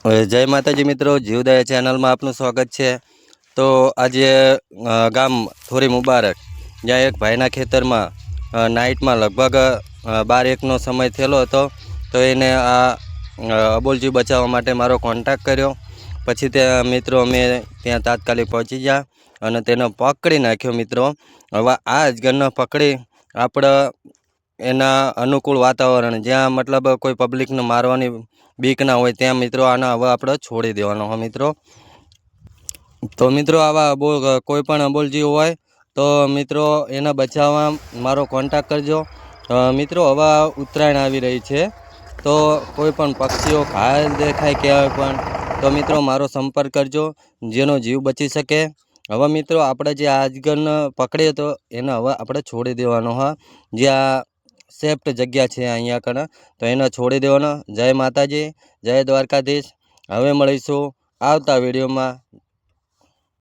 जय माताजी मित्रों, जीवदया चैनल में आपनु स्वागत है। तो आज गाम थोड़ी मुबारक ज्યાં एक भाईना खेतर में नाइट में लगभग 12-1 समय थયેલો હતો। तो એને आ अबोलजी बचाववा माटे मारो कॉन्टेक्ट कर्यो। पछी त्या मित्रों अमे त्यां तात्कालिक पहोंची गया अने तेने पकड़ी नाख्यो। मित्रों हवे आ अजगरने पकड़ी आपणे एना अनुकूल वातावरण ज्यां मतलब कोई पब्लिक ने मारवानी बीक ना होय त्यां मित्रों आने हवे आपणे छोड़ी देवानो हो। मित्रों तो मित्रों आवा कोईपण अबोलजी होय तो मित्रों एने बचाववा मारो कॉन्टेक्ट करजो। मित्रों हवे उत्तरायण आवी रही छे तो कोईपण पक्षीओ घायल देखाय क्यांय पण तो मित्रों मारो संपर्क करजो जेनो जीव बची सके। हवे मित्रों आपणे जे अजगरने पकड़्यो तो एने हवे आपणे छोड़ी देवानो ह। ज्यां सेफ्ट जग्या छे अहींया कने तो एने छोड़ी देवानो। जय माताजी, जय द्वारकाधीश। हवे मळीशुं आवता विडियो में।